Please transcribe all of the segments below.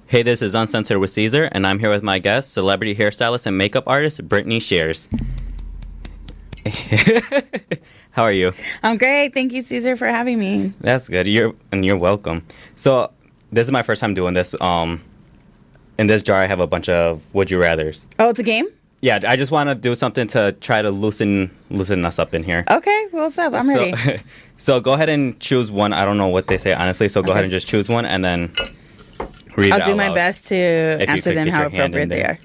Hey, this is Uncensored with Cesar, and I'm here with my guest, celebrity hairstylist and makeup artist, Brittany Shearz. How are you? I'm great. Thank you, Cesar, for having me. That's good. You're welcome. So, this is my first time doing this. In this jar, I have a bunch of would you rathers. Oh, it's a game? Yeah, I just want to do something to try to loosen us up in here. Okay, well, what's up? I'm ready. So go ahead and choose one. I don't know what they say, honestly, so go ahead and just choose one, and then read it out I'll do my loud. best to answer them how appropriate they are.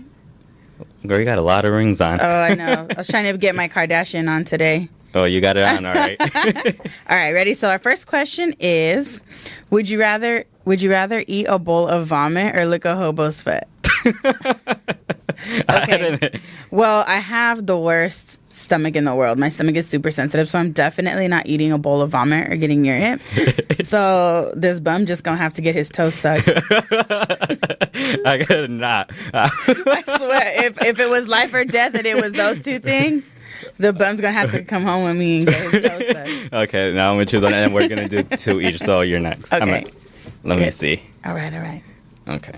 Girl, you got a lot of rings on. Oh, I know. I was trying to get my Kardashian on today. Oh, you got it on, all right. All right, ready? So our first question is, would you rather eat a bowl of vomit or lick a hobo's foot? Okay. Well, I have the worst stomach in the world. My stomach is super sensitive, so I'm definitely not eating a bowl of vomit or getting near it. So this bum just gonna have to get his toes sucked. I could not. I swear, if it was life or death and it was those two things, the bum's gonna have to come home with me and get his toes sucked. Okay, now I'm gonna choose one, and we're gonna do two each. So you're next. Okay. Let me see. All right. Okay.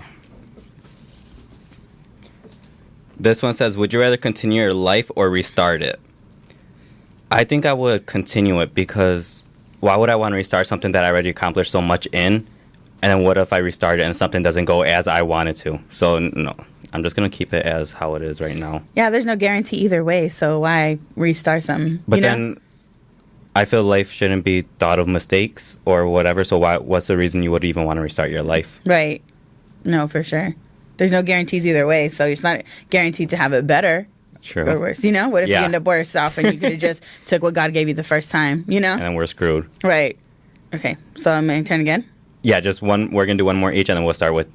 This one says, would you rather continue your life or restart it? I think I would continue it, because why would I want to restart something that I already accomplished so much in? And then what if I restart it and something doesn't go as I wanted to? So, no, I'm just going to keep it as how it is right now. Yeah, there's no guarantee either way, so why restart something? But then I feel life shouldn't be thought of mistakes or whatever, so what's the reason you would even want to restart your life? Right. No, for sure. There's no guarantees either way, so it's not guaranteed to have it better or worse. You know, what if you end up worse off and you could have just took what God gave you the first time, you know? And then we're screwed. Right. Okay, so I'm going to turn again? Yeah, just one. We're going to do one more each, and then we'll start with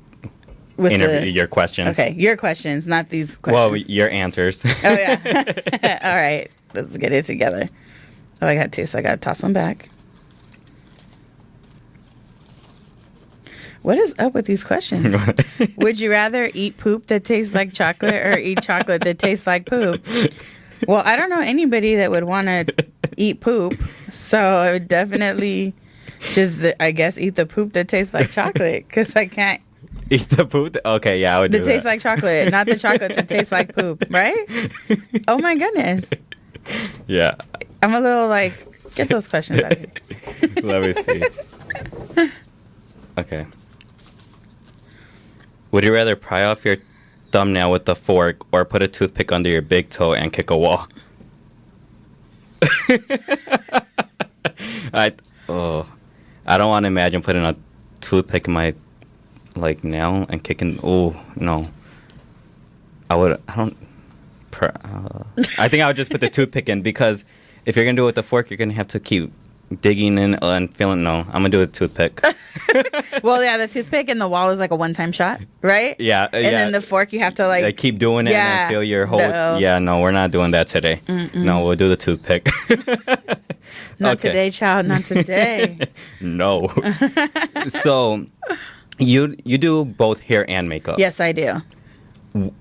your questions. Okay, your questions, not these questions. Well, your answers. Oh, yeah. All right, let's get it together. Oh, I got two, so I got to toss one back. What is up with these questions? Would you rather eat poop that tastes like chocolate or eat chocolate that tastes like poop? Well, I don't know anybody that would want to eat poop, so I would definitely just, I guess, eat the poop that tastes like chocolate, because I can't. Eat the poop? Okay, yeah, I would do that. That tastes like chocolate, not the chocolate that tastes like poop, right? Oh, my goodness. Yeah. I'm a little like, get those questions out of here. Let me see. Okay. Would you rather pry off your thumbnail with a fork or put a toothpick under your big toe and kick a wall? I don't want to imagine putting a toothpick in my nail and kicking. Oh no. I think I would just put the toothpick in, because if you're gonna do it with the fork, you're gonna have to keep digging in and feeling. No, I'm gonna do a toothpick. Well, yeah, the toothpick and the wall is like a one-time shot, right? Yeah, and then the fork, you have to keep doing it and feel your whole. Yeah, no, we're not doing that today. No, we'll do the toothpick. Not today, child. Not today. No. So, you do both hair and makeup. Yes, I do.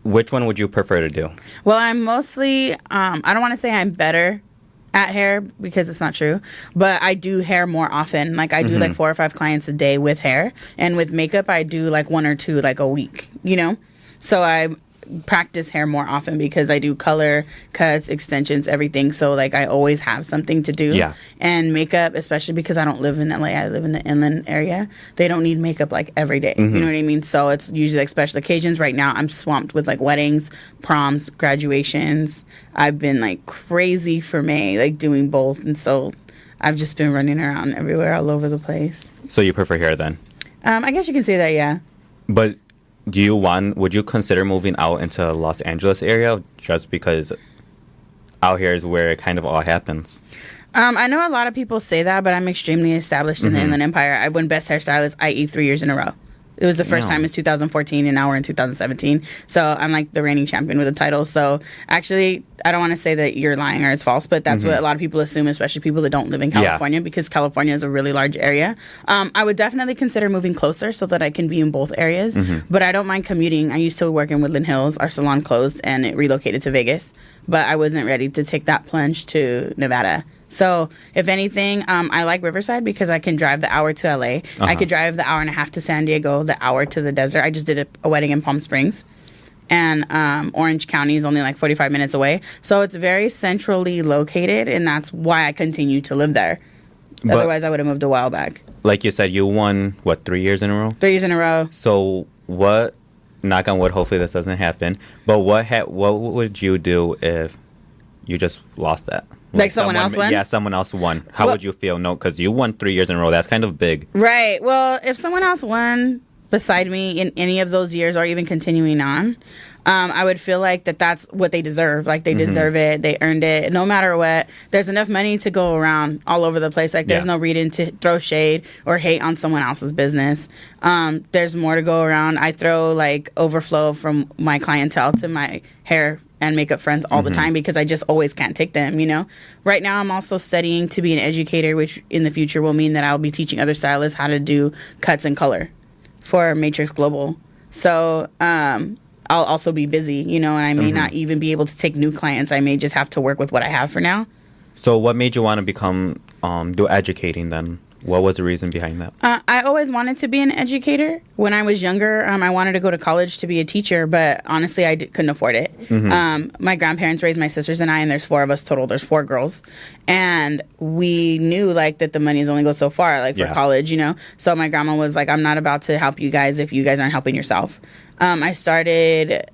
Which one would you prefer to do? Well, I'm mostly. I don't want to say I'm better at hair, because it's not true, but I do hair more often. Like, I do 4 or 5 clients a day with hair, and with makeup I do 1 or 2 a week, you know? So I practice hair more often because I do color, cuts, extensions, everything. So I always have something to do. Yeah. And makeup, especially because I don't live in LA, I live in the inland area, they don't need makeup every day. You know what I mean? So it's usually special occasions. Right now I'm swamped with weddings, proms, graduations. I've been crazy for May, doing both. And so I've just been running around everywhere, all over the place. So you prefer hair then? I guess you can say that, yeah. But would you consider moving out into Los Angeles area, just because out here is where it kind of all happens? I know a lot of people say that, but I'm extremely established in the Inland Empire. I won Best Hairstylist, i.e. 3 years in a row. It was the first time in 2014, and now we're in 2017. So I'm the reigning champion with a title. So actually, I don't want to say that you're lying or it's false, but that's what a lot of people assume, especially people that don't live in California, because California is a really large area. I would definitely consider moving closer so that I can be in both areas, but I don't mind commuting. I used to work in Woodland Hills. Our salon closed, and it relocated to Vegas, but I wasn't ready to take that plunge to Nevada. So if anything, I like Riverside because I can drive the hour to LA. I could drive the hour and a half to San Diego, the hour to the desert. I just did a wedding in Palm Springs. And Orange County is only like 45 minutes away. So it's very centrally located, and that's why I continue to live there. But otherwise, I would have moved a while back. Like you said, you won, 3 years in a row? 3 years in a row. So what, knock on wood, hopefully this doesn't happen, but what would you do if you just lost that? Like someone else won? Yeah, someone else won. How would you feel? No, because you won 3 years in a row. That's kind of big. Right. Well, if someone else won beside me in any of those years or even continuing on, I would feel like that's what they deserve. Like, they deserve it. They earned it. No matter what, there's enough money to go around all over the place. Like, there's no reason to throw shade or hate on someone else's business. There's more to go around. I throw, like, overflow from my clientele to my hair and makeup friends all the time because I just always can't take them, you know? Right now, I'm also studying to be an educator, which in the future will mean that I'll be teaching other stylists how to do cuts and color for Matrix Global. So, I'll also be busy, you know, and I may not even be able to take new clients. I may just have to work with what I have for now. So what made you want to become, do educating then? What was the reason behind that? I always wanted to be an educator. When I was younger, I wanted to go to college to be a teacher, but honestly, I couldn't afford it. My grandparents raised my sisters and I, and there's 4 of us total. There's 4 girls. And we knew, like, that the money only goes so far, like, for college, you know? So my grandma was like, I'm not about to help you guys if you guys aren't helping yourself. I started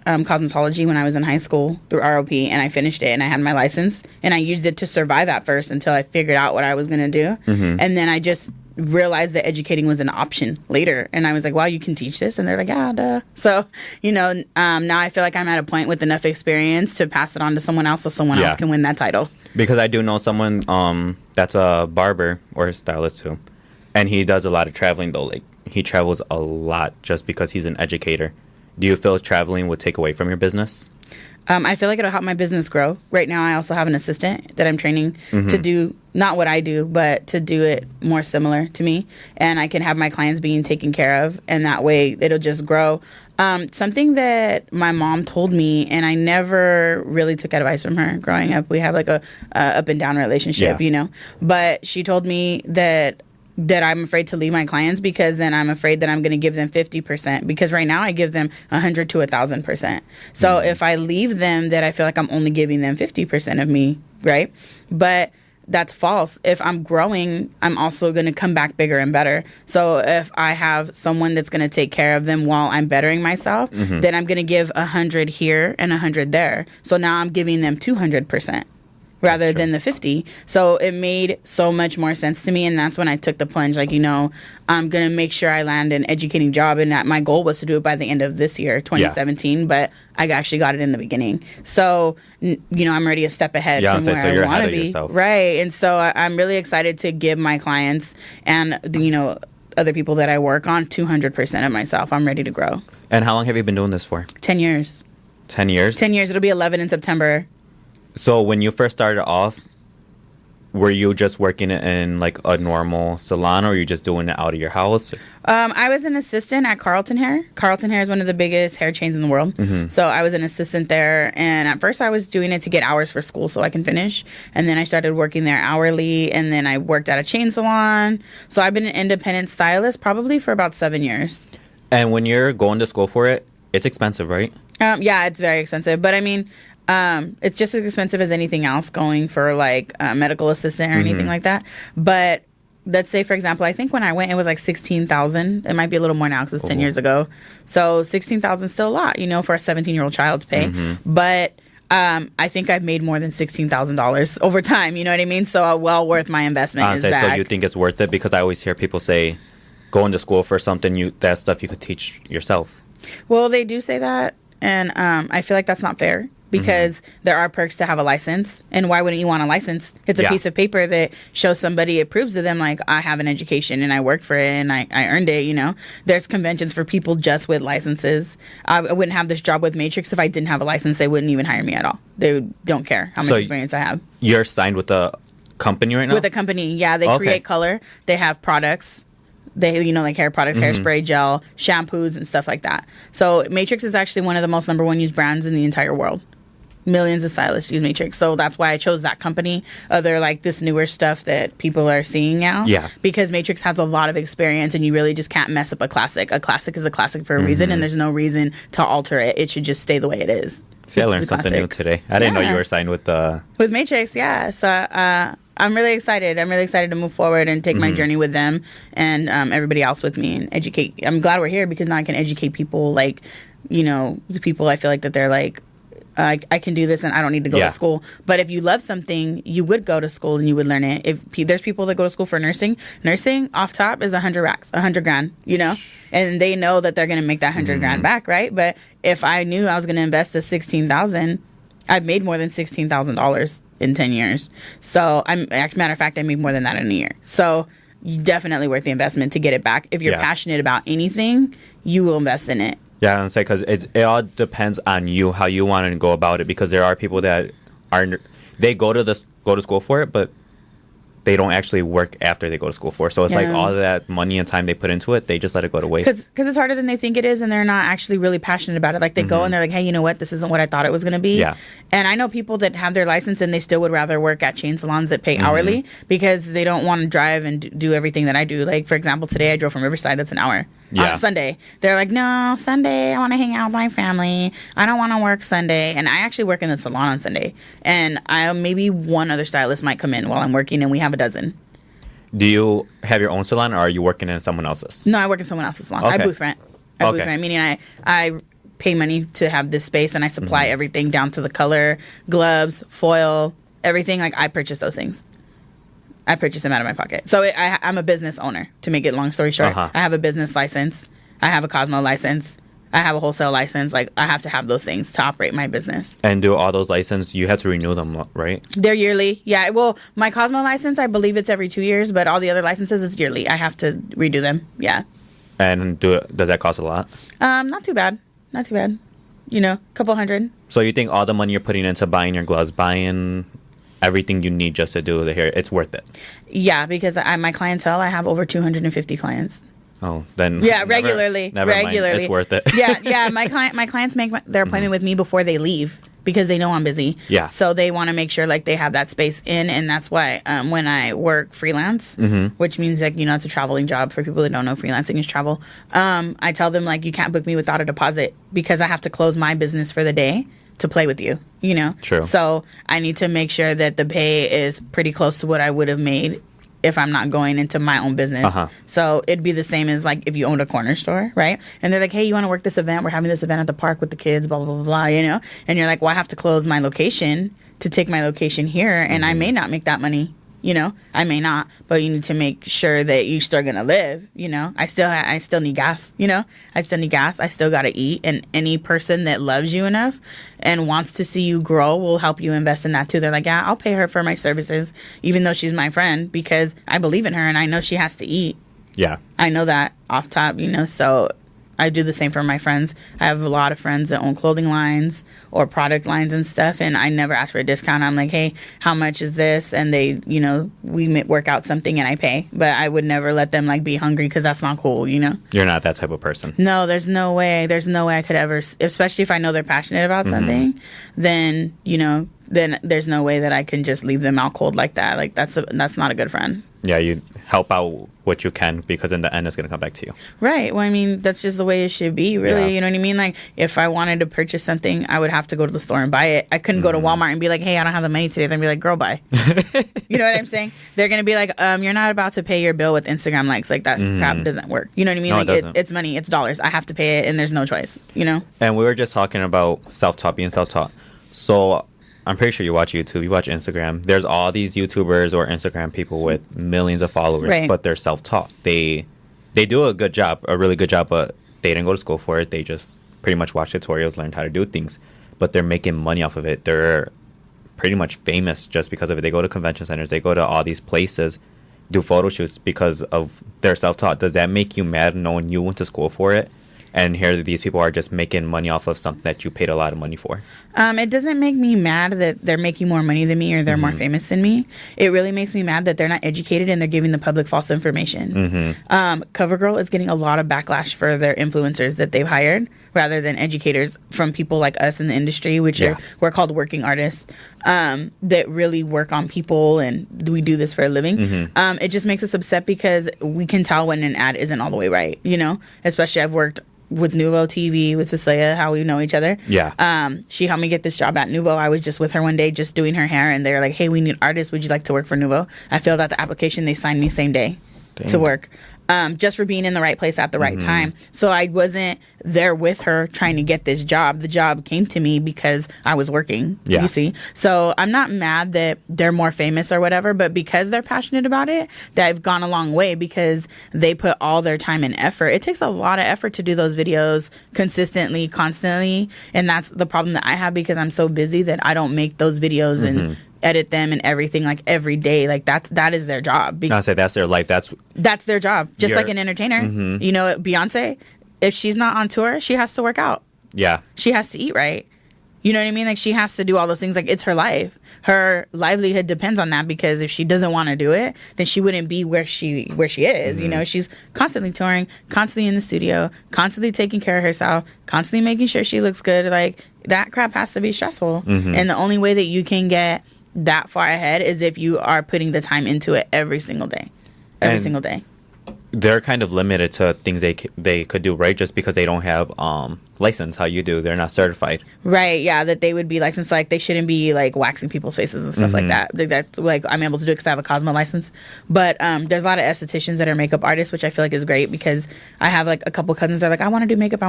cosmetology when I was in high school through ROP, and I finished it, and I had my license, and I used it to survive at first until I figured out what I was going to do. And then I just realized that educating was an option later, and I was like, wow, you can teach this? And they're like, yeah, duh. So, you know, now I feel like I'm at a point with enough experience to pass it on to someone else so someone else can win that title. Because I do know someone that's a barber or a stylist too, and he does a lot of traveling though. Like, he travels a lot just because he's an educator. Do you feel traveling would take away from your business? I feel like it'll help my business grow. Right now, I also have an assistant that I'm training to do, not what I do, but to do it more similar to me. And I can have my clients being taken care of, and that way it'll just grow. Something that my mom told me, and I never really took advice from her growing up. We have like a up and down relationship, you know. But she told me that I'm afraid to leave my clients because then I'm afraid that I'm going to give them 50%, because right now I give them 100 to 1,000%. So if I leave them, that I feel like I'm only giving them 50% of me, right? But that's false. If I'm growing, I'm also going to come back bigger and better. So if I have someone that's going to take care of them while I'm bettering myself, then I'm going to give 100 here and 100 there. So now I'm giving them 200%. Rather than the 50. So it made so much more sense to me, and that's when I took the plunge. Like, you know, I'm going to make sure I land an educating job, and that my goal was to do it by the end of this year, 2017, but I actually got it in the beginning. So, you know, I'm already a step ahead from where I want to be. Right. And so I'm really excited to give my clients and, you know, other people that I work on 200% of myself. I'm ready to grow. And how long have you been doing this for? 10 years. 10 years? 10 years. It'll be 11 in September. So when you first started off, were you just working in like a normal salon, or were you just doing it out of your house? I was an assistant at Carlton Hair. Carlton Hair is one of the biggest hair chains in the world. So I was an assistant there. And at first I was doing it to get hours for school so I can finish. And then I started working there hourly. And then I worked at a chain salon. So I've been an independent stylist probably for about 7 years. And when you're going to school for it, it's expensive, right? Yeah, it's very expensive. But I mean, it's just as expensive as anything else going for like a medical assistant or anything like that. But let's say, for example, I think when I went, it was like $16,000. It might be a little more now because it's 10 years ago. So $16,000 is still a lot, you know, for a 17-year-old child to pay. But I think I've made more than $16,000 over time. You know what I mean? So well worth my investment is back. So you think it's worth it? Because I always hear people say, going to school for something, that stuff you could teach yourself. Well, they do say that. And I feel like that's not fair. Because there are perks to have a license. And why wouldn't you want a license? It's a piece of paper that shows somebody, it proves to them, like, I have an education and I worked for it and I earned it, you know. There's conventions for people just with licenses. I wouldn't have this job with Matrix if I didn't have a license. They wouldn't even hire me at all. They don't care how much experience I have. You're signed with a company right now? With a company, yeah. They create color. They have products. They, you know, like hair products, hairspray, gel, shampoos, and stuff like that. So Matrix is actually one of the most #1 used brands in the entire world. Millions of stylists use Matrix. So that's why I chose that company. Other like this newer stuff that people are seeing now. Yeah. Because Matrix has a lot of experience and you really just can't mess up a classic. A classic is a classic for a reason and there's no reason to alter it. It should just stay the way it is. See, I learned something new today. I didn't know you were signed with with Matrix, yeah. So I'm really excited. I'm really excited to move forward and take my journey with them and everybody else with me and educate. I'm glad we're here because now I can educate people like, you know, the people I feel like that they're like, I can do this and I don't need to go to school. But if you love something, you would go to school and you would learn it. If there's people that go to school for nursing off top is 100 racks, 100 grand, you know, and they know that they're going to make that 100 grand back, right? But if I knew I was going to invest the 16,000, I've made more than $16,000 in 10 years. So matter of fact, I made more than that in a year. So definitely worth the investment to get it back. If you're passionate about anything, you will invest in it. Yeah, and say because it all depends on you how you want to go about it. Because there are people that they go to school for it, but they don't actually work after they go to school for. So it's like all of that money and time they put into it, they just let it go to waste. Because it's harder than they think it is, and they're not actually really passionate about it. Like they go and they're like, hey, you know what? This isn't what I thought it was going to be. Yeah. And I know people that have their license and they still would rather work at chain salons that pay hourly because they don't want to drive and do everything that I do. Like, for example, today I drove from Riverside. That's an hour. On Sunday. They're like, no, Sunday, I want to hang out with my family. I don't want to work Sunday. And I actually work in the salon on Sunday. And maybe one other stylist might come in while I'm working, and we have a dozen. Do you have your own salon, or are you working in someone else's? No, I work in someone else's salon. Okay. I booth rent. Meaning I pay money to have this space, and I supply everything down to the color, gloves, foil, everything. Like, I purchase those things. I purchase them out of my pocket. So I'm a business owner, to make it long story short. I have a business license. I have a Cosmo license. I have a wholesale license. Like, I have to have those things to operate my business. And do all those licenses, you have to renew them, right? They're yearly. Yeah, well, my Cosmo license, I believe it's every 2 years, but all the other licenses, it's yearly. I have to redo them. Yeah. And does that cost a lot? Not too bad. Not too bad. You know, a couple hundred. So you think all the money you're putting into buying your gloves, buying everything you need just to do the hair, it's worth it? Yeah, because my clientele, I have over 250 clients. Oh, then regularly. Never mind. It's worth it. yeah. My clients make their appointment with me before they leave because they know I'm busy. Yeah. So they want to make sure like they have that space in, and that's why when I work freelance, which means like, you know, it's a traveling job for people that don't know freelancing is travel. I tell them like, you can't book me without a deposit because I have to close my business for the day to play with you, you know? True. So I need to make sure that the pay is pretty close to what I would have made if I'm not going into my own business. So it'd be the same as like if you owned a corner store, right? And they're like, hey, you want to work this event? We're having this event at the park with the kids, blah, blah, blah, blah, you know? And you're like, well, I have to close my location to take my location here, and I may not make that money. You know, I may not, but you need to make sure that you're still gonna live. You know, I still need gas. You know, I still need gas. I still gotta eat. And any person that loves you enough and wants to see you grow will help you invest in that too. They're like, yeah, I'll pay her for my services, even though she's my friend, because I believe in her and I know she has to eat. Yeah, I know that off top. You know, so I do the same for my friends. I have a lot of friends that own clothing lines or product lines and stuff, and I never ask for a discount. I'm like, hey, how much is this? And they, you know, we work out something and I pay. But I would never let them like be hungry because that's not cool, you know? You're not that type of person. No, there's no way. There's no way I could ever, especially if I know they're passionate about something, then, you know, then there's no way that I can just leave them out cold like that. Like that's not a good friend. Yeah, you help out what you can because in the end it's going to come back to you. Right. Well, I mean, that's just the way it should be, really. Yeah. You know what I mean? Like, if I wanted to purchase something, I would have to go to the store and buy it. I couldn't go to Walmart and be like, hey, I don't have the money today. Then be like, girl, buy. You know what I'm saying? They're going to be like, you're not about to pay your bill with Instagram likes. Like, that crap doesn't work. You know what I mean? No, like, it's money. It's dollars. I have to pay it, and there's no choice, you know? And we were just talking about self-taught, being self-taught. So I'm pretty sure you watch YouTube, you watch Instagram. There's all these YouTubers or Instagram people with millions of followers, right, but they're self-taught. They do a good job, a really good job, but they didn't go to school for it. They just pretty much watch tutorials, learned how to do things, but they're making money off of it. They're pretty much famous just because of it. They go to convention centers, they go to all these places, do photo shoots because of their self-taught. Does that make you mad knowing you went to school for it and here these people are just making money off of something that you paid a lot of money for. It doesn't make me mad that they're making more money than me or they're more famous than me. It really makes me mad that they're not educated and they're giving the public false information. CoverGirl is getting a lot of backlash for their influencers that they've hired rather than educators from people like us in the industry, which we're called working artists, that really work on people and we do this for a living. It just makes us upset because we can tell when an ad isn't all the way right, you know? Especially I've worked with Nuvo TV, with Cecilia, how we know each other. She helped me get this job at Nuvo. I was just with her one day just doing her hair and they're like, hey, we need artists. Would you like to work for Nuvo? I filled out the application. They signed me same day to work. Just for being in the right place at the right time. So I wasn't there with her trying to get this job. The job came to me because I was working, you see. So I'm not mad that they're more famous or whatever, but because they're passionate about it, they've gone a long way because they put all their time and effort. It takes a lot of effort to do those videos consistently, constantly. And that's the problem that I have because I'm so busy that I don't make those videos and edit them and everything like every day. Like that is their job. I'll say that's their life. That's their job. Just like an entertainer. You know, Beyonce, if she's not on tour, she has to work out. She has to eat right. You know what I mean? Like she has to do all those things. Like it's her life. Her livelihood depends on that because if she doesn't want to do it, then she wouldn't be where she is. You know, she's constantly touring, constantly in the studio, constantly taking care of herself, constantly making sure she looks good. Like that crap has to be stressful. And the only way that you can get that far ahead is if you are putting the time into it every single day. Every single day. They're kind of limited to things they could do, right? Just because they don't have license how you do. They're not certified. Right, yeah, that they would be licensed. Like they shouldn't be like waxing people's faces and stuff like that. That like I'm able to do it because I have a Cosmo license. But there's a lot of estheticians that are makeup artists, which I feel like is great because I have like a couple cousins that are like, I want to do makeup.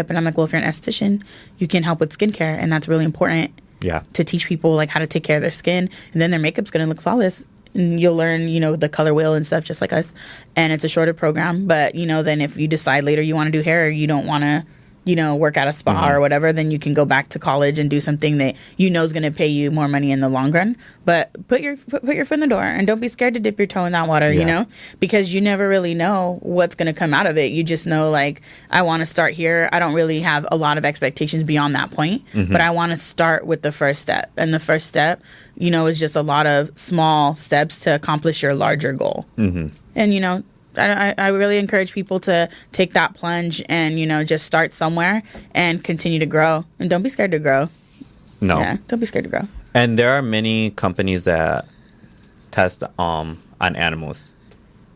And I'm like, well, if you're an esthetician, you can help with skincare. And that's really important. To teach people like how to take care of their skin, and then their makeup's gonna look flawless. And you'll learn, you know, the color wheel and stuff just like us. And it's a shorter program, but you know, then if you decide later you want to do hair, or you don't want to, you know, work at a spa or whatever, then you can go back to college and do something that you know is going to pay you more money in the long run. But put your foot in the door and don't be scared to dip your toe in that water, you know, because you never really know what's going to come out of it. You just know, like, I want to start here. I don't really have a lot of expectations beyond that point, but I want to start with the first step. And the first step, you know, is just a lot of small steps to accomplish your larger goal. And, you know, I really encourage people to take that plunge and, you know, just start somewhere and continue to grow. And don't be scared to grow. No. Yeah, don't be scared to grow. And there are many companies that test on animals.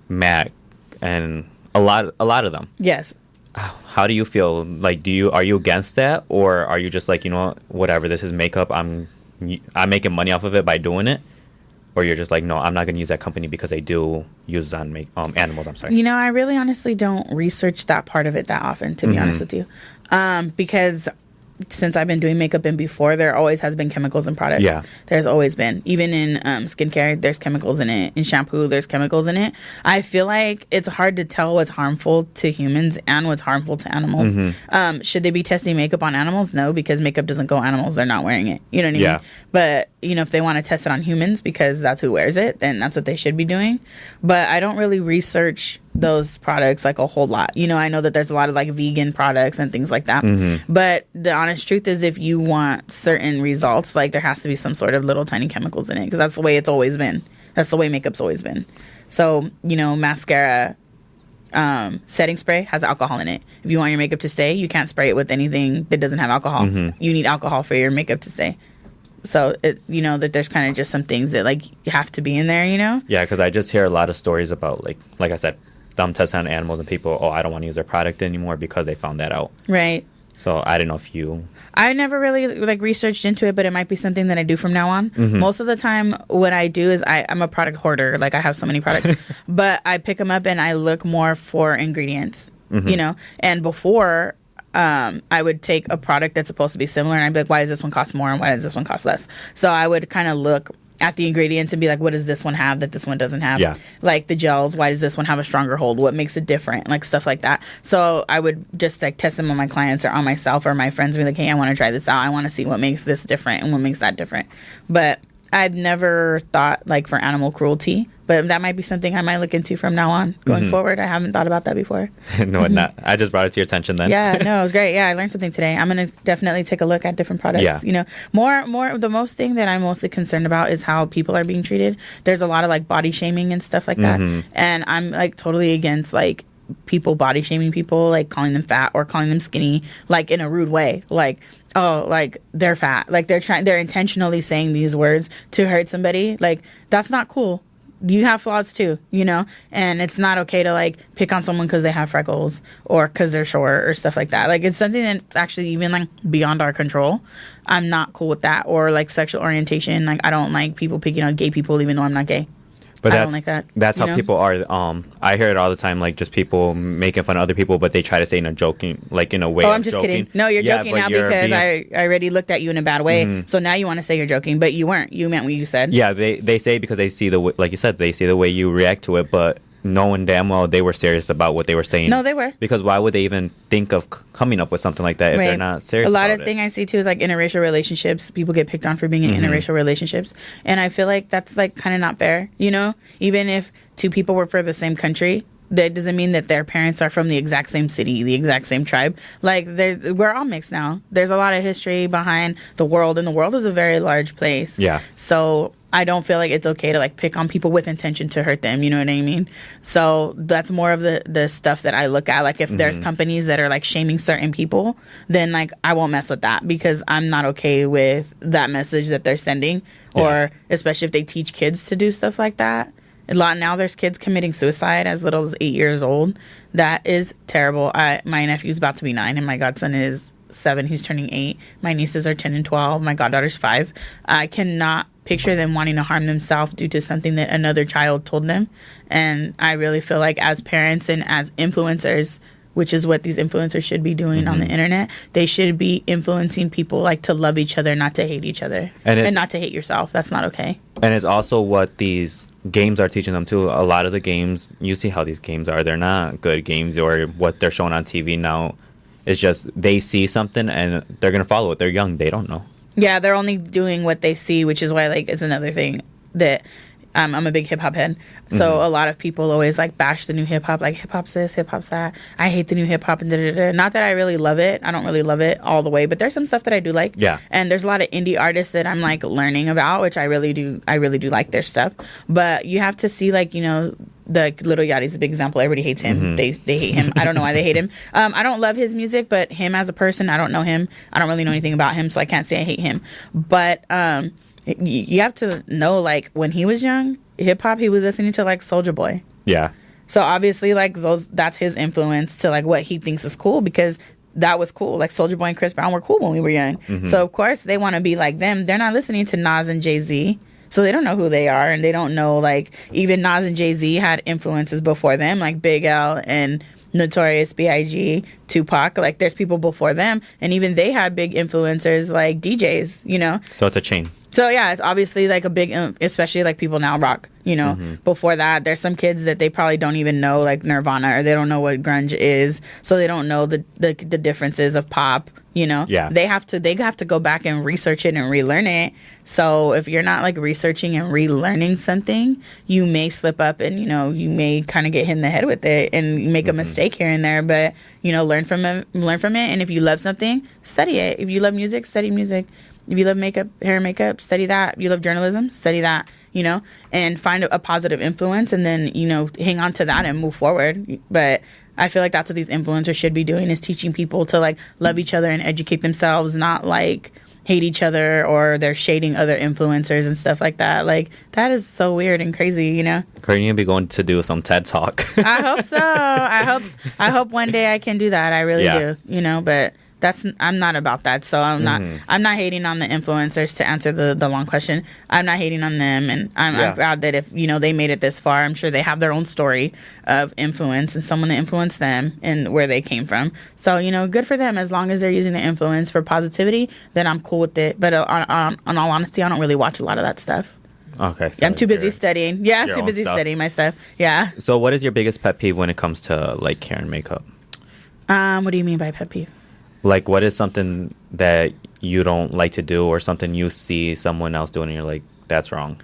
MAC and a lot of them. Yes. How do you feel? Like, are you against that? Or are you just like, you know, whatever, this is makeup. I'm making money off of it by doing it? Or you're just like, no, I'm not going to use that company because they do use on animals. I'm sorry. You know, I really honestly don't research that part of it that often, to be honest with you. Because since I've been doing makeup and before, there always has been chemicals in products. Yeah. There's always been. Even in skincare, there's chemicals in it. In shampoo, there's chemicals in it. I feel like it's hard to tell what's harmful to humans and what's harmful to animals. Should they be testing makeup on animals? No, because makeup doesn't go on animals. They're not wearing it. You know what I mean? But, you know, if they want to test it on humans because that's who wears it, then that's what they should be doing. But I don't really research those products like a whole lot. You know, I know that there's a lot of like vegan products and things like that. But the honest truth is, if you want certain results, like there has to be some sort of little tiny chemicals in it because that's the way it's always been. That's the way makeup's always been. So, you know, mascara setting spray has alcohol in it. If you want your makeup to stay, you can't spray it with anything that doesn't have alcohol. You need alcohol for your makeup to stay. So, you know, that there's kind of just some things that, like, you have to be in there, you know? Yeah, because I just hear a lot of stories about, like I said, them testing on animals and people, I don't want to use their product anymore because they found that out. Right. So, I don't know if you... I never really, like, researched into it, but it might be something that I do from now on. Most of the time, what I do is I'm a product hoarder. Like, I have so many products. But I pick them up and I look more for ingredients, you know? And before... I would take a product that's supposed to be similar and I'd be like, why does this one cost more and why does this one cost less? So I would kind of look at the ingredients and be like, what does this one have that this one doesn't have? Yeah. Like the gels, why does this one have a stronger hold? What makes it different? Like stuff like that. So I would just like test them on my clients or on myself or my friends and be like, hey, I want to try this out. I want to see what makes this different and what makes that different. But I've never thought like for animal cruelty But that might be something I might look into from now on going forward. I haven't thought about that before. No, not. I just brought it to your attention then. Yeah, no, it was great. Yeah, I learned something today. I'm gonna definitely take a look at different products. Yeah. You know, more. The most thing that I'm mostly concerned about is how people are being treated. There's a lot of like body shaming and stuff like that, and I'm like totally against like people body shaming people, like calling them fat or calling them skinny, like in a rude way, like, oh, like they're fat, like they're intentionally saying these words to hurt somebody. Like, that's not cool. You have flaws too, you know, and it's not okay to like pick on someone because they have freckles or because they're short or stuff like that. Like, it's something that's actually even like beyond our control. I'm not cool with that. Or like sexual orientation. Like, I don't like people picking on gay people even though I'm not gay. But I don't like that. That's how people are. I hear it all the time, like just people making fun of other people, but they try to say in a joking, like in a way. Oh, I'm just kidding. No, you're joking now because I already looked at you in a bad way. So now you want to say you're joking, but you weren't. You meant what you said. Yeah, they say because they see like you said, they see the way you react to it, but knowing damn well they were serious about what they were saying. No, they were. Because why would they even think of coming up with something like that if they're not serious about it? A lot of thing I see too is like interracial relationships. People get picked on for being in interracial relationships. And I feel like that's like kind of not fair, you know? Even if two people were for the same country, that doesn't mean that their parents are from the exact same city, the exact same tribe. Like, we're all mixed now. There's a lot of history behind the world, and the world is a very large place. Yeah. So I don't feel like it's okay to like pick on people with intention to hurt them. You know what I mean? So that's more of the stuff that I look at. Like, if there's companies that are like shaming certain people, then like I won't mess with that because I'm not okay with that message that they're sending. Yeah. Or especially if they teach kids to do stuff like that. A lot now, there's kids committing suicide as little as 8 years old. That is terrible. My nephew's about to be 9, and my godson is 7. He's turning 8. My nieces are 10 and 12. My goddaughter's 5. I cannot picture them wanting to harm themselves due to something that another child told them. And I really feel like as parents and as influencers, which is what these influencers should be doing on the internet, they should be influencing people like to love each other, not to hate each other, and not to hate yourself. That's not okay. And it's also what these games are teaching them too. A lot of the games, you see how these games are. They're not good games, or what they're showing on TV now. It's just they see something and they're gonna follow it. They're young. They don't know. Yeah, they're only doing what they see, which is why like it's another thing that I'm a big hip hop head. So a lot of people always like bash the new hip hop, like hip hop's this, hip hop's that. I hate the new hip hop and da-da-da. Not that I really love it. I don't really love it all the way, but there's some stuff that I do like. Yeah. And there's a lot of indie artists that I'm like learning about, which I really do like their stuff. But you have to see like, you know, the Little Yachty's a big example. Everybody hates him. They hate him. I don't know why they hate him. I don't love his music, but him as a person, I don't know him. I don't really know anything about him, so I can't say I hate him. But you have to know, like, when he was young, hip hop, he was listening to like Soulja Boy. Yeah. So obviously, like, that's his influence to like what he thinks is cool, because that was cool. Like, Soulja Boy and Chris Brown were cool when we were young. So of course they want to be like them. They're not listening to Nas and Jay-Z. So they don't know who they are, and they don't know, like, even Nas and Jay-Z had influences before them, like Big L and Notorious B.I.G., Tupac. Like, there's people before them, and even they had big influencers like DJs, you know? So it's a chain. So yeah, it's obviously like a big, especially like people now rock, you know. Before that, there's some kids that they probably don't even know, like Nirvana, or they don't know what grunge is, so they don't know the differences of pop, you know. Yeah. They have to go back and research it and relearn it. So if you're not like researching and relearning something, you may slip up and, you know, you may kind of get hit in the head with it and make a mistake here and there. But, you know, learn from it. And if you love something, study it. If you love music, study music. If you love makeup, hair and makeup, study that. If you love journalism, study that, you know, and find a positive influence, and then, you know, hang on to that and move forward. But I feel like that's what these influencers should be doing, is teaching people to like love each other and educate themselves, not like hate each other, or they're shading other influencers and stuff like that. Like, that is so weird and crazy, you know. Courtney will be going to do some TED Talk. I hope so. I hope one day I can do that. I really do, you know, but I'm not about that. So I'm not hating on the influencers, to answer the long question. I'm not hating on them, and I'm proud that if, you know, they made it this far, I'm sure they have their own story of influence and someone that influenced them and where they came from. So, you know, good for them. As long as they're using the influence for positivity, then I'm cool with it. But on all honesty, I don't really watch a lot of that stuff. Okay. So I'm too busy studying. Yeah, I'm too busy studying my stuff. Yeah. So what is your biggest pet peeve when it comes to like hair and makeup? What do you mean by pet peeve? Like, what is something that you don't like to do, or something you see someone else doing and you're like, that's wrong?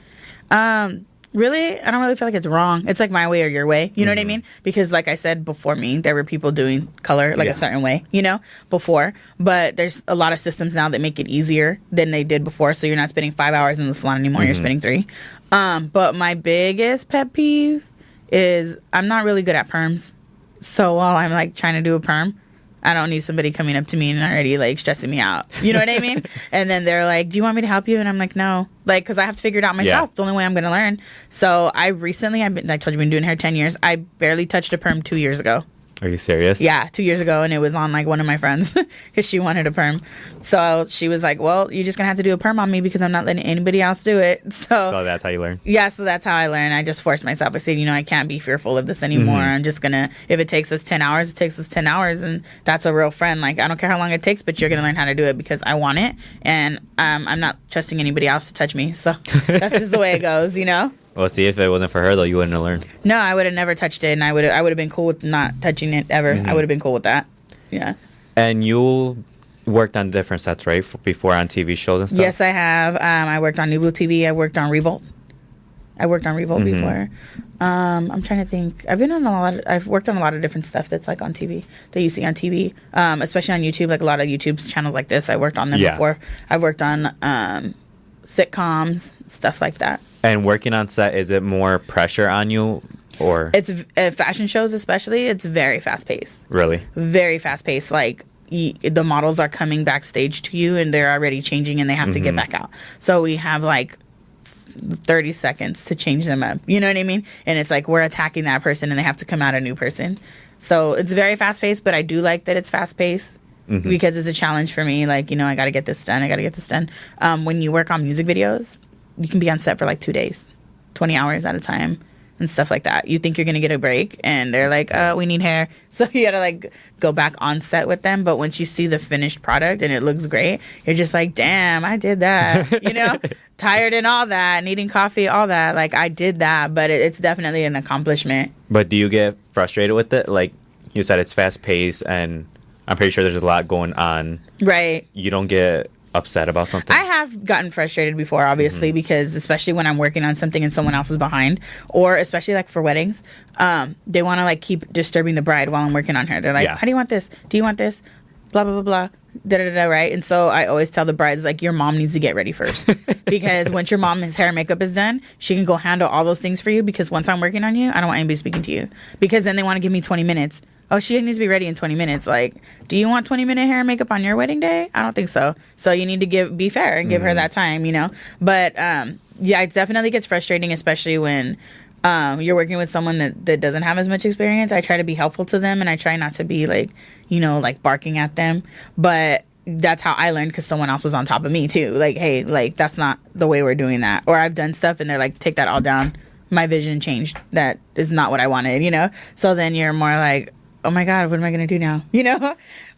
Really, I don't really feel like it's wrong. It's like my way or your way. You know what I mean? Because like I said before me, there were people doing color like a certain way, you know, before. But there's a lot of systems now that make it easier than they did before. So you're not spending 5 hours in the salon anymore. You're spending 3. But my biggest pet peeve is I'm not really good at perms. So while I'm like trying to do a perm, I don't need somebody coming up to me and already like stressing me out. You know what I mean? And then they're like, do you want me to help you? And I'm like, no. Like, because I have to figure it out myself. It's the only way I'm going to learn. So I told you I've been doing hair 10 years. I barely touched a perm 2 years ago. Are you serious? Yeah, 2 years ago, and it was on like one of my friends because she wanted a perm. So she was like, well, you're just going to have to do a perm on me because I'm not letting anybody else do it. So that's how you learn? Yeah, so that's how I learn. I just forced myself. I said, I can't be fearful of this anymore. I'm just going to, if it takes us 10 hours, it takes us 10 hours, and that's a real friend. Like, I don't care how long it takes, but you're going to learn how to do it because I want it, and I'm not trusting anybody else to touch me. So that's just the way it goes, Well, see, if it wasn't for her, though, you wouldn't have learned. No, I would have never touched it, and I would have been cool with not touching it ever. I would have been cool with that. Yeah. And you worked on different sets, right, before on TV shows and stuff? Yes, I have. I worked on Nubu TV. I worked on Revolt. Before. I'm trying to think. I've worked on a lot of different stuff that's like on TV that you see on TV, especially on YouTube. Like a lot of YouTube's channels like this. I worked on them before. I've worked on sitcoms, stuff like that. And working on set, is it more pressure on you, or it's fashion shows especially? It's very fast paced. Really? Very fast paced. Like the models are coming backstage to you, and they're already changing, and they have to get back out. So we have like 30 seconds to change them up. You know what I mean? And it's like we're attacking that person, and they have to come out a new person. So it's very fast paced, but I do like that it's fast paced. Because it's a challenge for me. Like, I got to get this done. When you work on music videos, you can be on set for like 2 days, 20 hours at a time and stuff like that. You think you're going to get a break, and they're like, we need hair. So you got to like go back on set with them. But once you see the finished product and it looks great, you're just like, damn, I did that. Tired and all that, needing coffee, all that. Like, I did that, but it's definitely an accomplishment. But do you get frustrated with it? Like you said, it's fast paced, and I'm pretty sure there's a lot going on. Right. You don't get upset about something? I have gotten frustrated before, obviously, because especially when I'm working on something and someone else is behind, or especially like for weddings, they want to like keep disturbing the bride while I'm working on her. They're like, how do you want this? Do you want this? Blah, blah, blah, blah. Da-da-da-da, right? And so I always tell the brides, like, your mom needs to get ready first. Because once your mom's hair and makeup is done, she can go handle all those things for you, because once I'm working on you, I don't want anybody speaking to you. Because then they want to give me 20 minutes. Oh, she needs to be ready in 20 minutes. Like, do you want 20-minute hair and makeup on your wedding day? I don't think so. So you need to be fair and give her that time, But, yeah, it definitely gets frustrating, especially when you're working with someone that doesn't have as much experience. I try to be helpful to them, and I try not to be like, like barking at them. But that's how I learned, because someone else was on top of me too. Like, hey, like, that's not the way we're doing that. Or I've done stuff and they're like, take that all down. My vision changed. That is not what I wanted, So then you're more like, oh my God, what am I going to do now?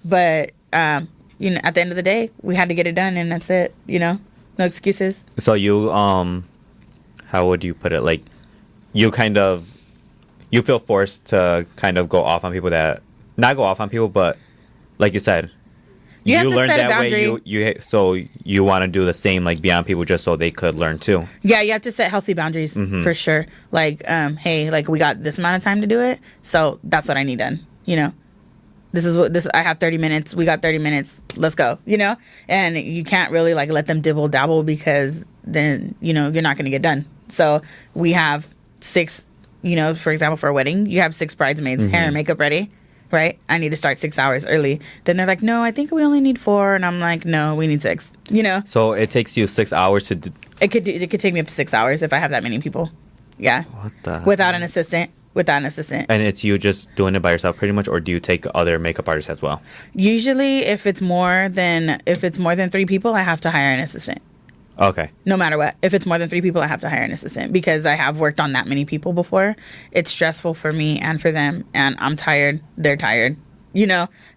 But, at the end of the day, we had to get it done, and that's it, No excuses. So you, how would you put it? Like, you feel forced to kind of go off on people not go off on people, but like you said, you have to learned set a that boundary. way. So you want to do the same, like, beyond people, just so they could learn too. Yeah, you have to set healthy boundaries for sure. Like, hey, like, we got this amount of time to do it, so that's what I need done. I have 30 minutes. We got 30 minutes. Let's go. And you can't really like let them dibble dabble, because then you're not going to get done. So we have 6. For example, for a wedding, you have 6 bridesmaids, hair and makeup ready. Right? I need to start 6 hours early. Then they're like, no, I think we only need 4. And I'm like, no, we need 6, So it takes you 6 hours to do. It could take me up to 6 hours if I have that many people. Yeah. What the? Without an assistant. And it's you just doing it by yourself pretty much, or do you take other makeup artists as well? Usually if it's more than 3 people, I have to hire an assistant. Okay. No matter what. If it's more than 3 people, I have to hire an assistant, because I have worked on that many people before. It's stressful for me and for them, and I'm tired. They're tired.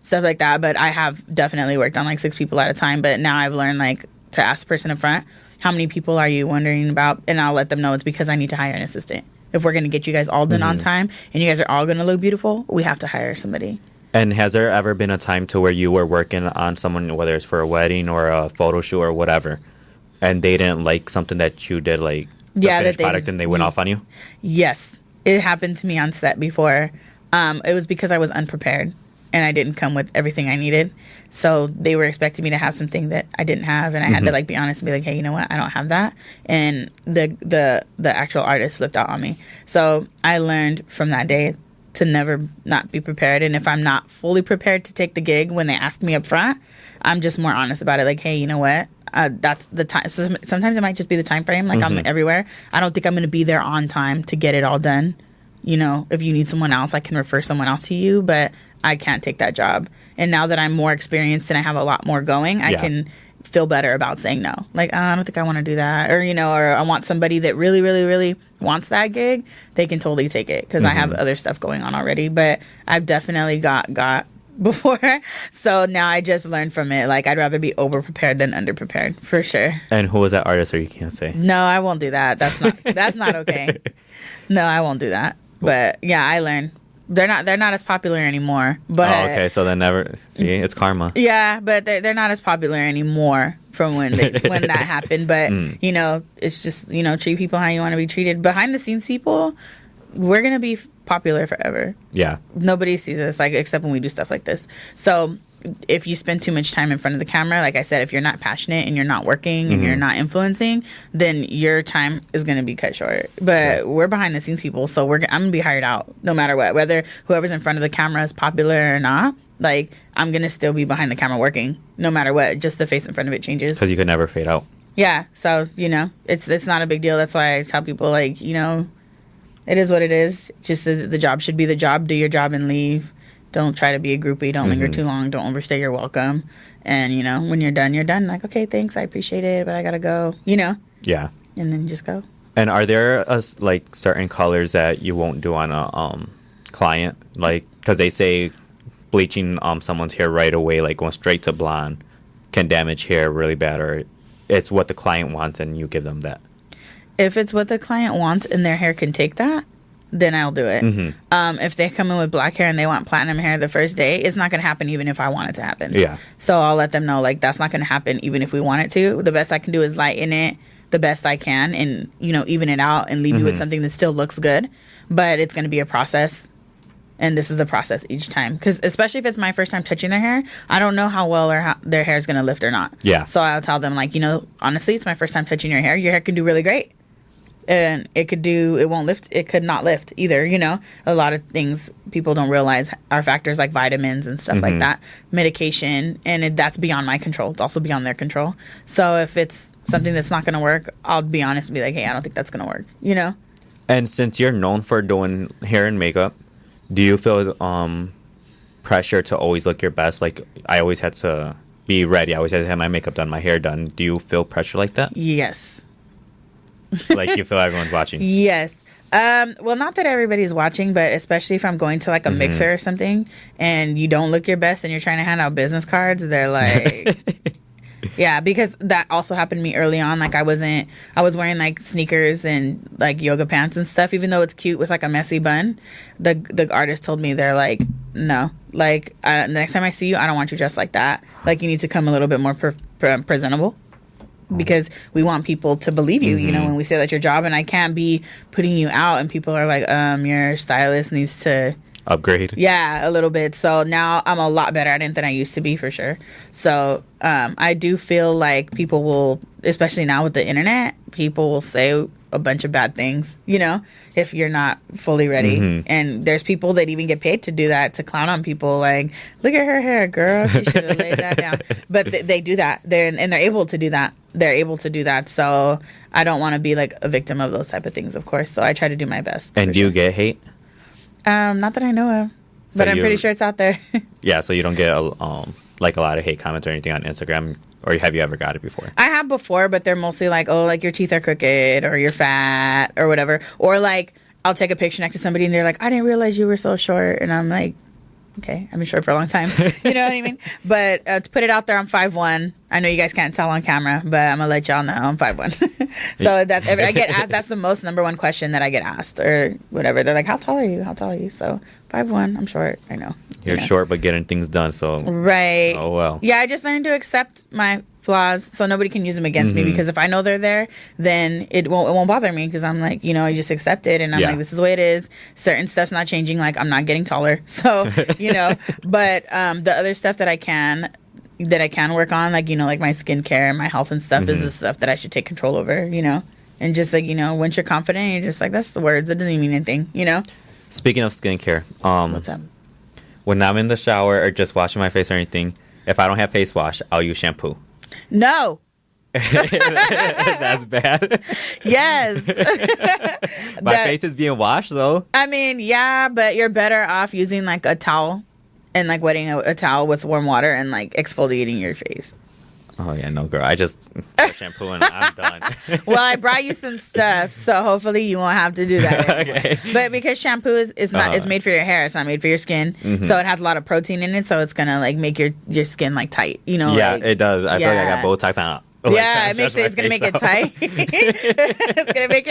Stuff like that. But I have definitely worked on like 6 people at a time. But now I've learned like to ask the person in front, how many people are you wondering about? And I'll let them know it's because I need to hire an assistant. If we're going to get you guys all done on time and you guys are all going to look beautiful, we have to hire somebody. And has there ever been a time to where you were working on someone, whether it's for a wedding or a photo shoot or whatever, and they didn't like something that you did, like finished product and they went off on you? Yes. It happened to me on set before. It was because I was unprepared and I didn't come with everything I needed. So they were expecting me to have something that I didn't have, and I had to like be honest and be like, hey, you know what? I don't have that. And the actual artist flipped out on me. So I learned from that day to never not be prepared. And if I'm not fully prepared to take the gig when they ask me up front, I'm just more honest about it. Like, hey, you know what? That's the time. So sometimes it might just be the time frame. Like I'm everywhere. I don't think I'm going to be there on time to get it all done. You know, if you need someone else, I can refer someone else to you, but I can't take that job. And now that I'm more experienced and I have a lot more going, I can feel better about saying no. Like, I don't think I want to do that. Or, you know, or I want somebody that really, really, really wants that gig. They can totally take it because I have other stuff going on already. But I've definitely got before. So now I just learned from it. Like, I'd rather be over-prepared than under-prepared, for sure. And who was that artist, or you can't say? No, I won't do that. That's not okay. No, I won't do that. But, yeah, I learned. They're not as popular anymore. But okay, so then never see, it's karma. Yeah, but they're not as popular anymore from when that happened. But you know, it's just, you know, treat people how you want to be treated. Behind the scenes people, we're gonna be popular forever. Yeah, nobody sees us like except when we do stuff like this. So if you spend too much time in front of the camera, like I said, if you're not passionate and you're not working and you're not influencing, then your time is going to be cut short. But we're behind the scenes people, so I'm going to be hired out no matter what. Whether whoever's in front of the camera is popular or not, like I'm going to still be behind the camera working no matter what. Just the face in front of it changes. Because you could never fade out. Yeah, so, you know, it's not a big deal. That's why I tell people, like, you know, it is what it is. Just the job should be the job. Do your job and leave. Don't try to be a groupie. Don't linger too long. Don't overstay your welcome. And, you know, when you're done, you're done. Like, okay, thanks. I appreciate it, but I got to go, you know? Yeah. And then just go. And are there, like, certain colors that you won't do on a client? Like, because they say bleaching someone's hair right away, like going straight to blonde, can damage hair really bad, or it's what the client wants and you give them that? If it's what the client wants and their hair can take that, then I'll do it. If they come in with black hair and they want platinum hair the first day, it's not going to happen even if I want it to happen. Yeah. So I'll let them know, like, that's not going to happen even if we want it to. The best I can do is lighten it the best I can and, you know, even it out and leave you with something that still looks good. But it's going to be a process. And this is the process each time. Because especially if it's my first time touching their hair, I don't know how well or how their hair is going to lift or not. Yeah. So I'll tell them, like, you know, honestly, it's my first time touching your hair. Your hair can do really great. And it won't lift. It could not lift either. You know, a lot of things people don't realize are factors like vitamins and stuff like that, medication, and that's beyond my control. It's also beyond their control. So if it's something that's not going to work, I'll be honest and be like, hey, I don't think that's going to work. You know. And since you're known for doing hair and makeup, do you feel pressure to always look your best? Like, I always had to be ready. I always had to have my makeup done, my hair done. Do you feel pressure like that? Yes. Like you feel everyone's watching? Yes. Well, not that everybody's watching, but especially if I'm going to like a mixer or something and you don't look your best and you're trying to hand out business cards, they're like... Yeah, because that also happened to me early on. Like I was wearing like sneakers and like yoga pants and stuff, even though it's cute with like a messy bun. The artist told me, they're like, no, like the next time I see you, I don't want you dressed like that. Like you need to come a little bit more presentable. Because we want people to believe you, you know, when we say that's your job, and I can't be putting you out and people are like, your stylist needs to upgrade. Yeah, a little bit. So now I'm a lot better at it than I used to be, for sure. So I do feel like people will, especially now with the internet, people will say a bunch of bad things, you know, if you're not fully ready. And there's people that even get paid to do that, to clown on people, like, look at her hair, girl, she should have laid that down. But they do that. They're able to do that. They're able to do that. So I don't want to be like a victim of those type of things, of course. So I try to do my best. And do you get hate? Not that I know of, but I'm pretty sure it's out there. Yeah, so you don't get like a lot of hate comments or anything on Instagram, or have you ever got it before? I have before, but they're mostly like, oh, like your teeth are crooked, or you're fat, or whatever. Or like I'll take a picture next to somebody and they're like, I didn't realize you were so short, and I'm like, okay, I've been short for a long time. You know what I mean? But to put it out there, I'm 5'1". I know you guys can't tell on camera, but I'm gonna let y'all know I'm 5'1". So that I get asked. That's the most number one question that I get asked, or whatever. They're like, "How tall are you? How tall are you?" So 5'1". I'm short. I know. You're short, but getting things done. So right. Oh well. Yeah, I just learned to accept my flaws, so nobody can use them against me, because if I know they're there, then it won't bother me, because I'm like, I just accept it, and I'm like, this is the way it is. Certain stuff's not changing, like I'm not getting taller, so but the other stuff that I can work on, like like my skincare and my health and stuff, is the stuff that I should take control over, and just like once you're confident, you're just like, that's the words, it doesn't even mean anything, Speaking of skincare, what's up? When I'm in the shower or just washing my face or anything, if I don't have face wash, I'll use shampoo. No. That's bad. Yes. My face is being washed, though. I mean, yeah, but you're better off using like a towel and like wetting a towel with warm water and like exfoliating your face. Oh, yeah, no, girl. I just put shampoo and I'm done. Well, I brought you some stuff, so hopefully you won't have to do that anymore. Okay. But because shampoo is not, it's made for your hair. It's not made for your skin. So it has a lot of protein in it, so it's going to like make your skin like tight, Yeah, like, it does. I feel like I got Botox on. Yeah, it's gonna make it tight. It's gonna make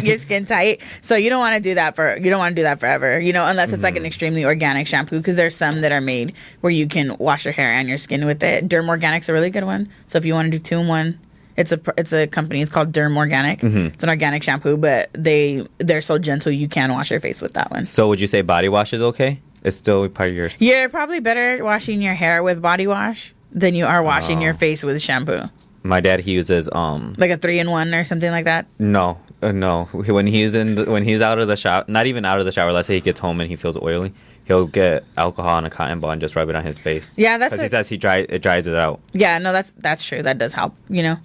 your skin tight. So you don't want to do that forever. Unless it's like an extremely organic shampoo, because there's some that are made where you can wash your hair and your skin with it. Derm Organic's a really good one. So if you want to do 2-in-1, it's a company. It's called Derm Organic. It's an organic shampoo, but they're so gentle you can wash your face with that one. So would you say body wash is okay? It's still part of your. You're probably better washing your hair with body wash than you are washing your face with shampoo. My dad, he uses like a 3-in-1 or something like that. No. When he's out of the shower, not even out of the shower. Let's say he gets home and he feels oily, he'll get alcohol on a cotton ball and just rub it on his face. Yeah, that's because he says it dries it out. Yeah, no, that's true. That does help.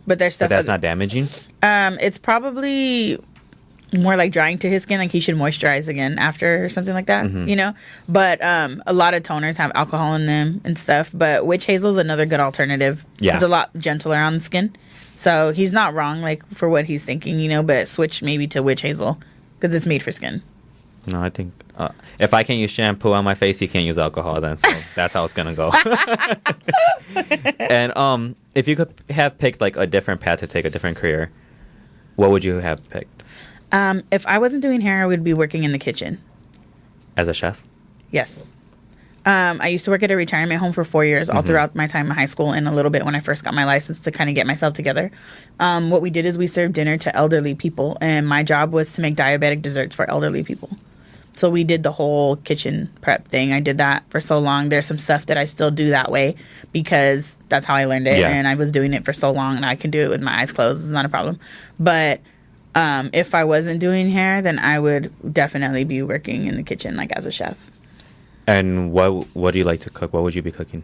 But there's stuff. But that's not damaging. It's probably more like drying to his skin. Like he should moisturize again after or something like that. But a lot of toners have alcohol in them and stuff. But witch hazel is another good alternative. Yeah, it's a lot gentler on the skin. So he's not wrong, like for what he's thinking, But switch maybe to witch hazel because it's made for skin. No, I think if I can use shampoo on my face, he can't use alcohol. Then so that's how it's gonna go. And if you could have picked like a different path to take, a different career, what would you have picked? If I wasn't doing hair, I would be working in the kitchen. As a chef? Yes. I used to work at a retirement home for 4 years, all throughout my time in high school, and a little bit when I first got my license to kind of get myself together. What we did is we served dinner to elderly people, and my job was to make diabetic desserts for elderly people. So we did the whole kitchen prep thing. I did that for so long. There's some stuff that I still do that way because that's how I learned it, and I was doing it for so long, and I can do it with my eyes closed. It's not a problem. But if I wasn't doing hair, then I would definitely be working in the kitchen, like as a chef. And what do you like to cook? What would you be cooking?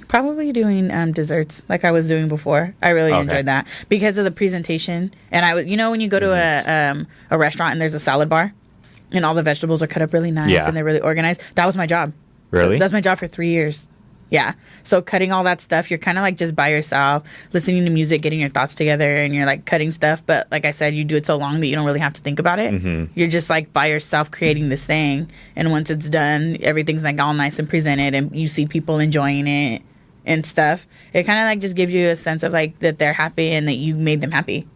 Probably doing desserts, like I was doing before. I really enjoyed that because of the presentation. And I would, when you go to a restaurant and there's a salad bar, and all the vegetables are cut up really nice and they're really organized. That was my job. Really? That was my job for 3 years. Yeah. So cutting all that stuff, you're kind of like just by yourself, listening to music, getting your thoughts together, and you're like cutting stuff. But like I said, you do it so long that you don't really have to think about it. You're just like by yourself creating this thing. And once it's done, everything's like all nice and presented, and you see people enjoying it and stuff. It kind of like just gives you a sense of like that they're happy and that you made them happy.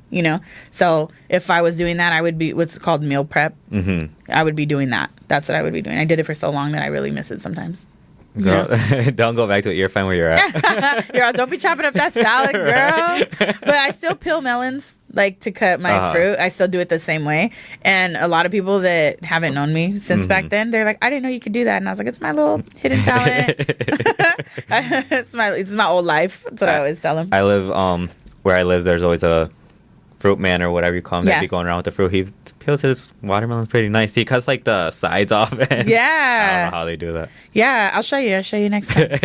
So if I was doing that, I would be what's called meal prep. I would be doing that. That's what I would be doing. I did it for so long that I really miss it sometimes. Girl, don't go back to it. You're fine where you're at. Girl, don't be chopping up that salad, girl. Right. But I still peel melons, like to cut my fruit. I still do it the same way. And a lot of people that haven't known me since back then, they're like, I didn't know you could do that. And I was like, it's my little hidden talent. It's my old life. That's what I always tell them. I live where I live. There's always a fruit man or whatever you call him that be going around with the fruit. He peels his watermelons pretty nice. He cuts like the sides off. And yeah, I don't know how they do that. Yeah, I'll show you next time.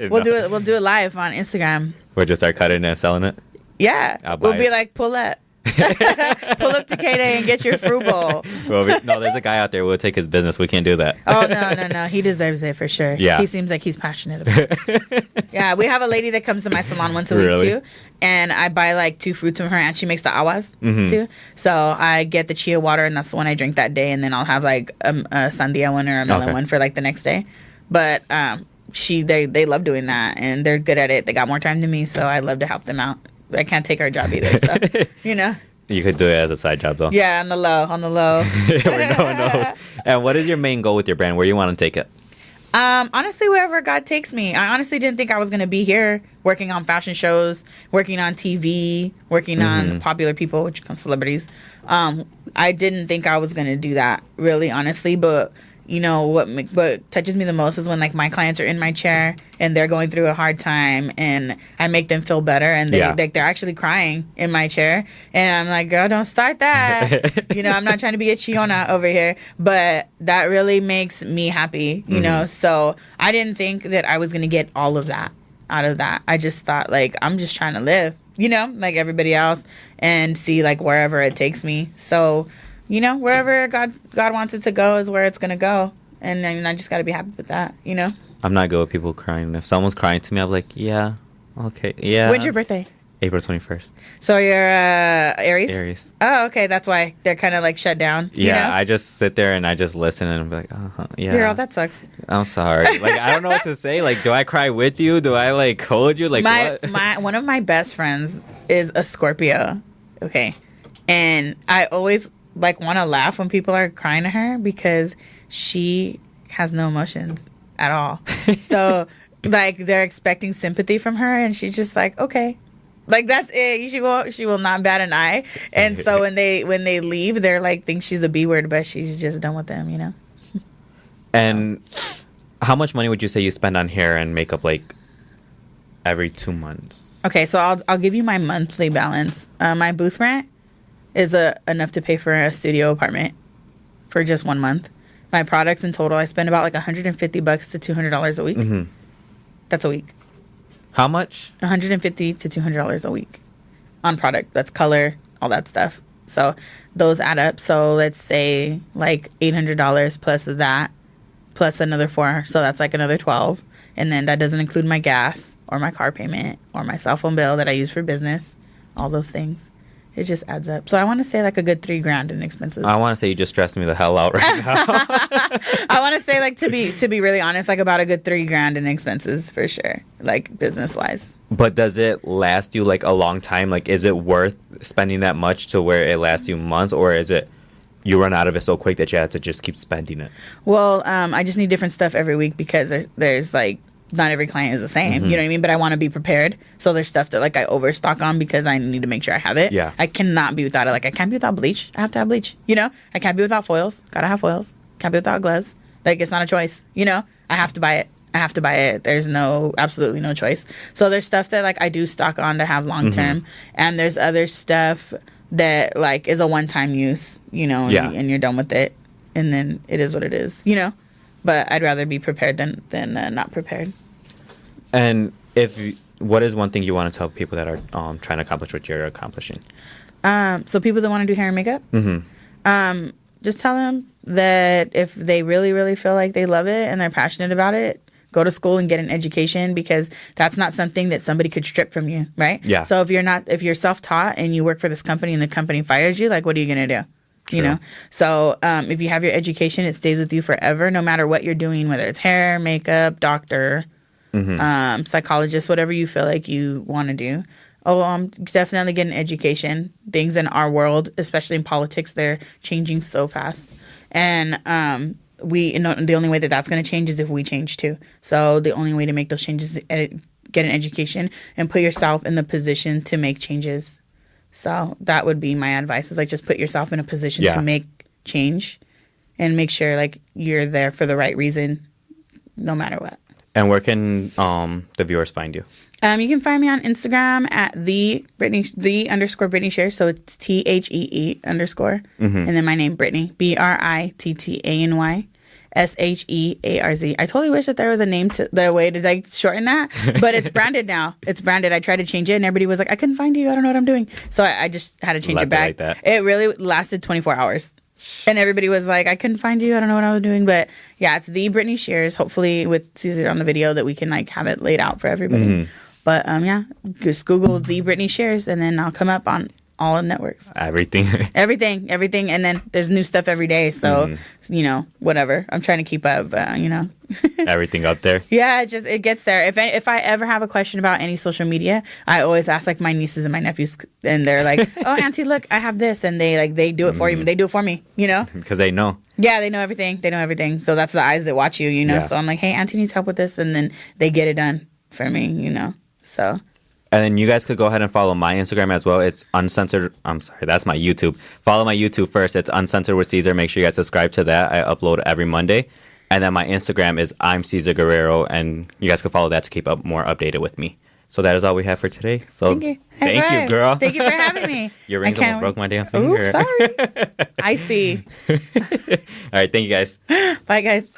We'll do it. We'll do it live on Instagram. We'll just start cutting it and selling it. Yeah, we'll be like, pull up. Pull up to K-Day and get your fruit bowl. Well, no, there's a guy out there who will take his business. We can't do that. Oh, no. He deserves it for sure. Yeah. He seems like he's passionate about it. Yeah, we have a lady that comes to my salon once a week, too. And I buy like 2 fruits from her, and she makes the awas, too. So I get the chia water, and that's the one I drink that day. And then I'll have like a sandia one or a melon one for like the next day. But they love doing that, and they're good at it. They got more time than me, so I love to help them out. I can't take our job either, so, You could do it as a side job, though. Yeah, on the low. Where no one knows. And what is your main goal with your brand? Where you want to take it? Honestly, wherever God takes me. I honestly didn't think I was going to be here working on fashion shows, working on TV, working on popular people, which becomes celebrities. I didn't think I was going to do that, really, honestly. But, you know, what touches me the most is when, like, my clients are in my chair and they're going through a hard time and I make them feel better and they're actually crying in my chair. And I'm like, girl, don't start that. You know, I'm not trying to be a Chiona over here. But that really makes me happy, you know. So I didn't think that I was going to get all of that out of that. I just thought, like, I'm just trying to live, you know, like everybody else and see, like, wherever it takes me. So, you know, wherever God wants it to go is where it's going to go. And then I just got to be happy with that, you know? I'm not good with people crying. If someone's crying to me, I'm like, yeah, okay, yeah. When's your birthday? April 21st. So you're Aries? Aries. Oh, okay. That's why they're kind of like shut down. Yeah, you know? I just sit there and I just listen and I'm like, yeah. Girl, that sucks. I'm sorry. Like, I don't know what to say. Like, do I cry with you? Do I, like, hold you? Like, what? One of my best friends is a Scorpio. Okay. And I always, like, want to laugh when people are crying to her because she has no emotions at all. So, like, they're expecting sympathy from her and she's just like, okay. Like, that's it. She will not bat an eye. And so when they leave, they're like, think she's a B word, but she's just done with them, you know? And how much money would you say you spend on hair and makeup, like, every 2 months? Okay, so I'll give you my monthly balance. My booth rent is enough to pay for a studio apartment for just 1 month. My products in total, I spend about like $150 to $200 a week. Mm-hmm. That's a week. How much? $150 to $200 a week on product. That's color, all that stuff. So those add up. So let's say like $800 plus that, plus another $4. So that's like another $12. And then that doesn't include my gas or my car payment or my cell phone bill that I use for business. All those things. It just adds up. So I want to say like a good $3,000 in expenses. I want to say you just stressed me the hell out right now. I want to say, like, to be really honest, like about a good $3,000 in expenses for sure, like business wise. But does it last you like a long time? Like, is it worth spending that much to where it lasts you months, or is it you run out of it so quick that you have to just keep spending it? Well, I just need different stuff every week because there's like, not every client is the same, you know what I mean? But I want to be prepared. So there's stuff that like I overstock on because I need to make sure I have it. Yeah. I cannot be without it. Like I can't be without bleach. I have to have bleach. You know? I can't be without foils. Gotta have foils. Can't be without gloves. Like it's not a choice. You know? I have to buy it. I have to buy it. There's absolutely no choice. So there's stuff that like I do stock on to have long term, and there's other stuff that like is a one-time use. You know? And you're done with it, and then it is what it is. You know? But I'd rather be prepared than not prepared. And what is one thing you want to tell people that are trying to accomplish what you're accomplishing? So people that want to do hair and makeup, just tell them that if they really, really feel like they love it and they're passionate about it, go to school and get an education, because that's not something that somebody could strip from you, right? Yeah. So if you're self-taught and you work for this company and the company fires you, like, what are you going to do? True. You know? So if you have your education, it stays with you forever, no matter what you're doing, whether it's hair, makeup, doctor, psychologist, whatever you feel like you want to do. Definitely get an education. Things in our world, especially in politics, they're changing so fast. And the only way that that's going to change is if we change too. So the only way to make those changes is get an education and put yourself in the position to make changes. So that would be my advice, is like just put yourself in a position to make change and make sure like you're there for the right reason, no matter what. And where can the viewers find you? You can find me on Instagram at _Brittany Shearz. So it's THEE_. And then my name, Brittany, BRITTANY SHEARZ. I totally wish that there was a name to the way to like shorten that, but it's branded now. It's branded. I tried to change it and everybody was like, I couldn't find you. I don't know what I'm doing. So I just had to change it back. Like it really lasted 24 hours. And everybody was like, I couldn't find you. I don't know what I was doing. But yeah, it's the Brittany Shearz. Hopefully with Cesar on the video that we can like have it laid out for everybody. But yeah, just Google the Brittany Shearz and then I'll come up on all networks. Everything. And then there's new stuff every day. So, whatever. I'm trying to keep up, Everything up there. Yeah, it gets there. If I ever have a question about any social media, I always ask like my nieces and my nephews, and they're like, "Oh, Auntie, look, I have this," and they do it for you. They do it for me, because they know. Yeah, they know everything. They know everything. So that's the eyes that watch you, you know. Yeah. So I'm like, hey, Auntie needs help with this, and then they get it done for me, you know. So. And then you guys could go ahead and follow my Instagram as well. It's Uncensored. I'm sorry, that's my YouTube. Follow my YouTube first. It's Uncensored with Cesar. Make sure you guys subscribe to that. I upload every Monday. And then my Instagram is I'm Cesar Guerrero. And you guys can follow that to keep up more updated with me. So that is all we have for today. So Thank you. Thank you, girl. Thank you for having me. Your rings almost broke my damn finger. Oops, sorry. I see. All right, thank you guys. Bye, guys.